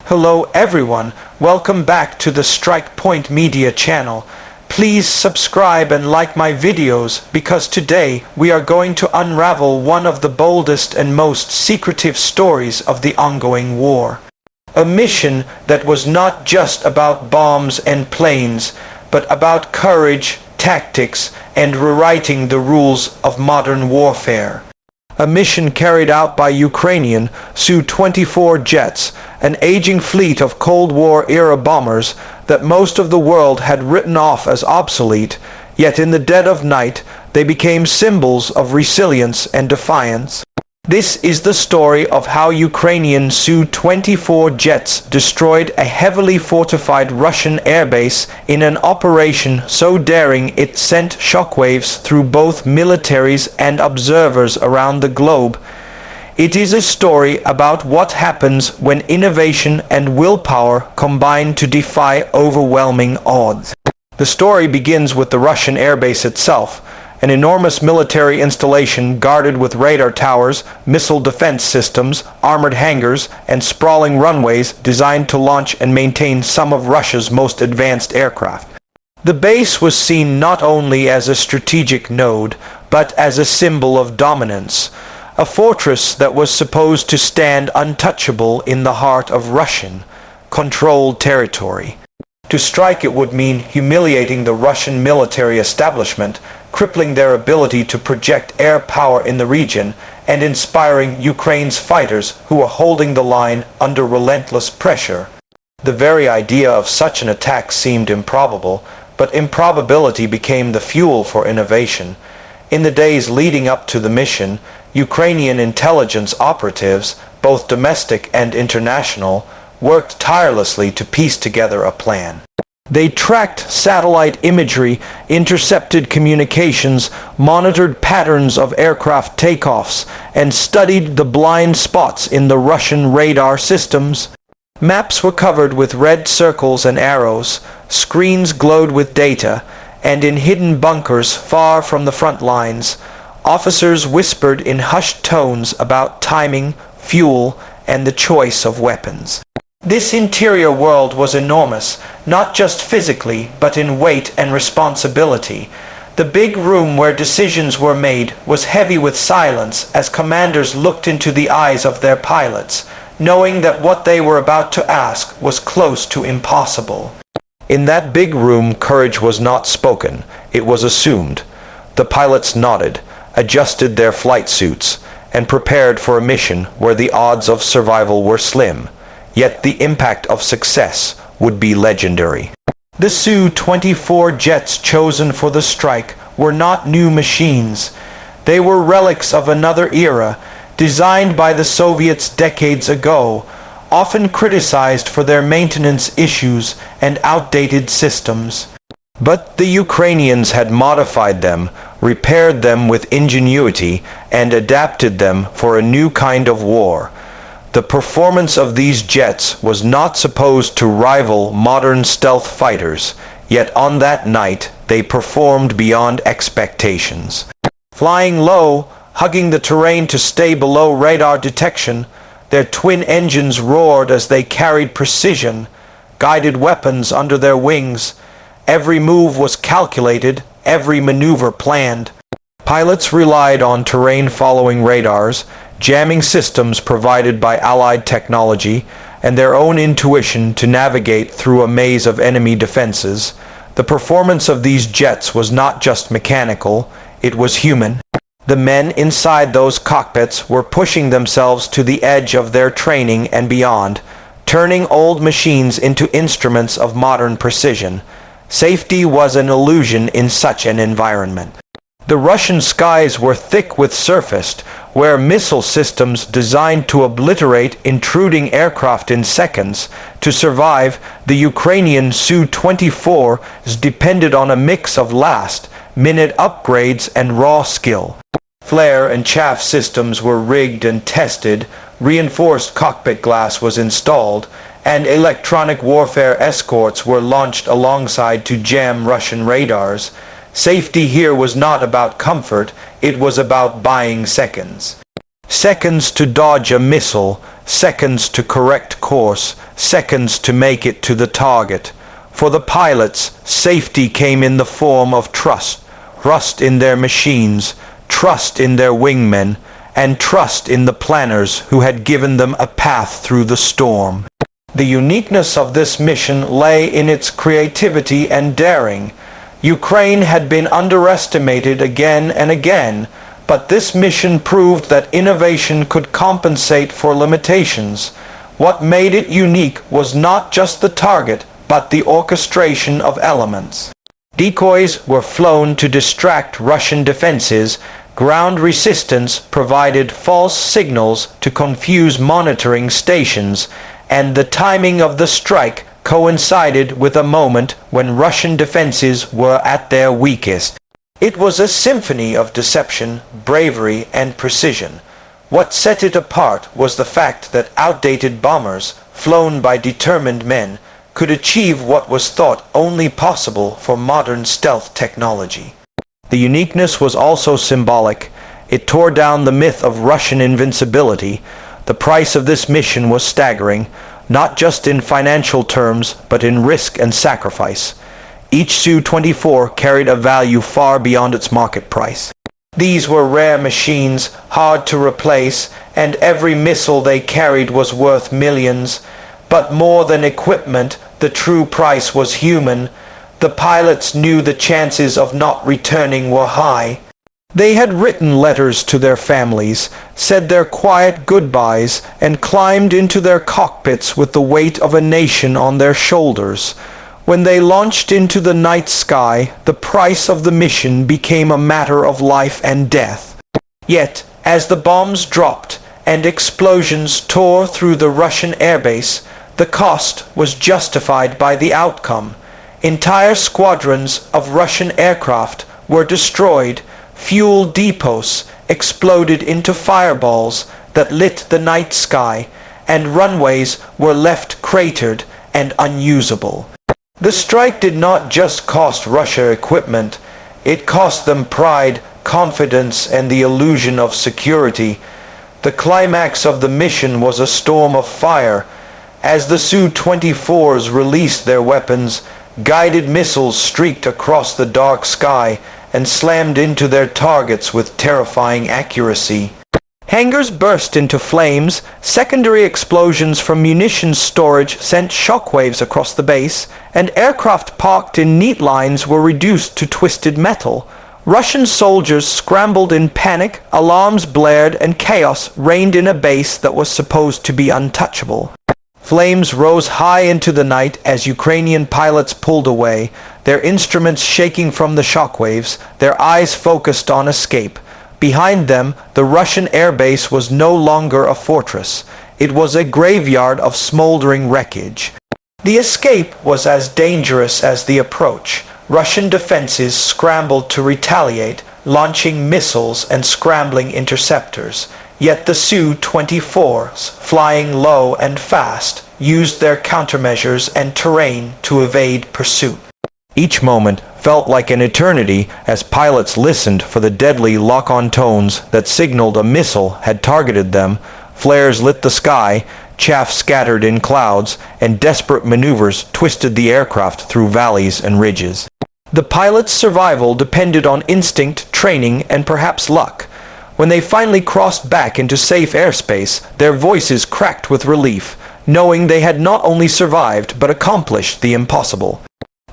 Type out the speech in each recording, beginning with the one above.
Hello everyone, welcome back to the Strike Point Media channel. Please subscribe and like my videos because today we are going to unravel one of the boldest and most secretive stories of the ongoing war. A mission that was not just about bombs and planes, but about courage, tactics, and rewriting the rules of modern warfare. A mission carried out by Ukrainian Su-24 jets, an aging fleet of Cold War-era bombers that most of the world had written off as obsolete, yet in the dead of night they became symbols of resilience and defiance. This is the story of how Ukrainian Su-24 jets destroyed a heavily fortified Russian airbase in an operation so daring it sent shockwaves through both militaries and observers around the globe. It is a story about what happens when innovation and willpower combine to defy overwhelming odds. The story begins with the Russian airbase itself, an enormous military installation guarded with radar towers, missile defense systems, armored hangars, and sprawling runways designed to launch and maintain some of Russia's most advanced aircraft. The base was seen not only as a strategic node, but as a symbol of dominance, a fortress that was supposed to stand untouchable in the heart of Russian-controlled territory. To strike it would mean humiliating the Russian military establishment, crippling their ability to project air power in the region, and inspiring Ukraine's fighters who were holding the line under relentless pressure. The very idea of such an attack seemed improbable, but improbability became the fuel for innovation. In the days leading up to the mission, Ukrainian intelligence operatives, both domestic and international, worked tirelessly to piece together a plan. They tracked satellite imagery, intercepted communications, monitored patterns of aircraft takeoffs, and studied the blind spots in the Russian radar systems. Maps were covered with red circles and arrows, screens glowed with data, and in hidden bunkers far from the front lines, officers whispered in hushed tones about timing, fuel, and the choice of weapons. This interior world was enormous, not just physically, but in weight and responsibility. The big room where decisions were made was heavy with silence as commanders looked into the eyes of their pilots, knowing that what they were about to ask was close to impossible. In that big room, courage was not spoken, it was assumed. The pilots nodded, adjusted their flight suits, and prepared for a mission where the odds of survival were slim. Yet the impact of success would be legendary. The Su-24 jets chosen for the strike were not new machines. They were relics of another era, designed by the Soviets decades ago, often criticized for their maintenance issues and outdated systems. But the Ukrainians had modified them, repaired them with ingenuity, and adapted them for a new kind of war. The performance of these jets was not supposed to rival modern stealth fighters, yet on that night they performed beyond expectations. Flying low, hugging the terrain to stay below radar detection, their twin engines roared as they carried precision, guided weapons under their wings. Every move was calculated, every maneuver planned. Pilots relied on terrain-following radars, jamming systems provided by Allied technology, and their own intuition to navigate through a maze of enemy defenses. The performance of these jets was not just mechanical, it was human. The men inside those cockpits were pushing themselves to the edge of their training and beyond, turning old machines into instruments of modern precision. Safety was an illusion in such an environment. The Russian skies were thick with surfaced, where missile systems designed to obliterate intruding aircraft in seconds. To survive, the Ukrainian Su-24s depended on a mix of last-minute upgrades and raw skill. Flare and chaff systems were rigged and tested, reinforced cockpit glass was installed, and electronic warfare escorts were launched alongside to jam Russian radars. Safety here was not about comfort, it was about buying seconds. Seconds to dodge a missile, seconds to correct course, seconds to make it to the target. For the pilots, safety came in the form of trust. Trust in their machines, trust in their wingmen, and trust in the planners who had given them a path through the storm. The uniqueness of this mission lay in its creativity and daring. Ukraine had been underestimated again and again, but this mission proved that innovation could compensate for limitations. What made it unique was not just the target, but the orchestration of elements. Decoys were flown to distract Russian defenses, ground resistance provided false signals to confuse monitoring stations, and the timing of the strike coincided with a moment when Russian defenses were at their weakest. It was a symphony of deception, bravery, and precision. What set it apart was the fact that outdated bombers, flown by determined men, could achieve what was thought only possible for modern stealth technology. The uniqueness was also symbolic. It tore down the myth of Russian invincibility. The price of this mission was staggering, not just in financial terms, but in risk and sacrifice. Each Su-24 carried a value far beyond its market price. These were rare machines, hard to replace, and every missile they carried was worth millions. But more than equipment, the true price was human. The pilots knew the chances of not returning were high. They had written letters to their families, said their quiet goodbyes, and climbed into their cockpits with the weight of a nation on their shoulders. When they launched into the night sky, the price of the mission became a matter of life and death. Yet, as the bombs dropped and explosions tore through the Russian airbase, the cost was justified by the outcome. Entire squadrons of Russian aircraft were destroyed. Fuel depots exploded into fireballs that lit the night sky, and runways were left cratered and unusable. The strike did not just cost Russia equipment, it cost them pride, confidence, and the illusion of security. The climax of the mission was a storm of fire. As the Su-24s released their weapons, guided missiles streaked across the dark sky and slammed into their targets with terrifying accuracy. Hangars burst into flames, secondary explosions from munitions storage sent shockwaves across the base, and aircraft parked in neat lines were reduced to twisted metal. Russian soldiers scrambled in panic, alarms blared, and chaos reigned in a base that was supposed to be untouchable. Flames rose high into the night as Ukrainian pilots pulled away, their instruments shaking from the shockwaves, their eyes focused on escape. Behind them, the Russian airbase was no longer a fortress. It was a graveyard of smoldering wreckage. The escape was as dangerous as the approach. Russian defenses scrambled to retaliate, launching missiles and scrambling interceptors. Yet the Su-24s, flying low and fast, used their countermeasures and terrain to evade pursuit. Each moment felt like an eternity as pilots listened for the deadly lock-on tones that signaled a missile had targeted them. Flares lit the sky, chaff scattered in clouds, and desperate maneuvers twisted the aircraft through valleys and ridges. The pilots' survival depended on instinct, training, and perhaps luck. When they finally crossed back into safe airspace, their voices cracked with relief, knowing they had not only survived but accomplished the impossible.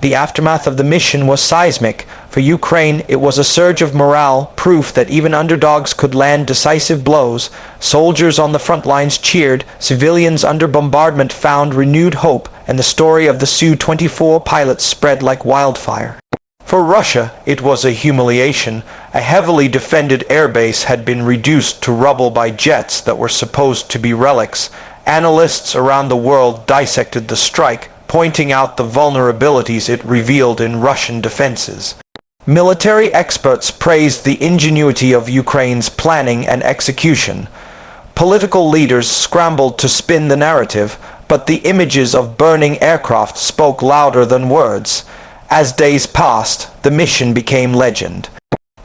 The aftermath of the mission was seismic. For Ukraine, it was a surge of morale, proof that even underdogs could land decisive blows. Soldiers on the front lines cheered, civilians under bombardment found renewed hope, and the story of the Su-24 pilots spread like wildfire. For Russia, it was a humiliation. A heavily defended airbase had been reduced to rubble by jets that were supposed to be relics. Analysts around the world dissected the strike, pointing out the vulnerabilities it revealed in Russian defenses. Military experts praised the ingenuity of Ukraine's planning and execution. Political leaders scrambled to spin the narrative, but the images of burning aircraft spoke louder than words. As days passed, the mission became legend.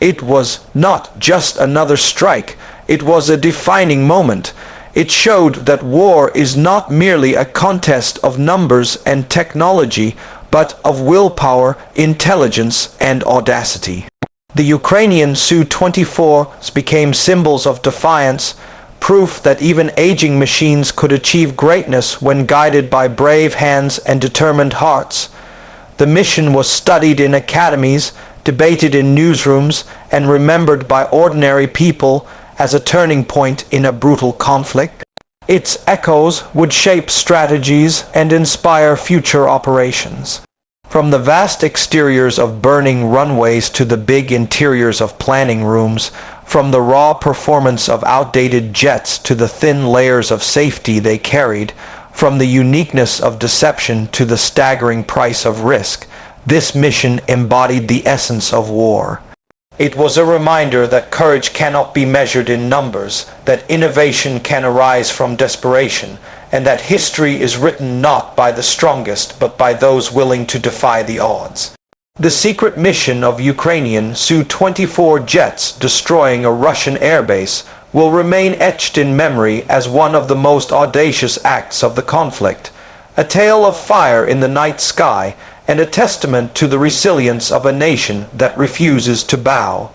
It was not just another strike, It was a defining moment. It showed that war is not merely a contest of numbers and technology, but of willpower, intelligence, and audacity. The Ukrainian Su-24s became symbols of defiance, proof that even aging machines could achieve greatness when guided by brave hands and determined hearts. The mission was studied in academies, debated in newsrooms, and remembered by ordinary people as a turning point in a brutal conflict. Its echoes would shape strategies and inspire future operations. From the vast exteriors of burning runways to the big interiors of planning rooms, from the raw performance of outdated jets to the thin layers of safety they carried, from the uniqueness of deception to the staggering price of risk, this mission embodied the essence of war. It was a reminder that courage cannot be measured in numbers, that innovation can arise from desperation, and that history is written not by the strongest but by those willing to defy the odds. The secret mission of Ukrainian Su-24 jets destroying a Russian airbase will remain etched in memory as one of the most audacious acts of the conflict, a tale of fire in the night sky and a testament to the resilience of a nation that refuses to bow.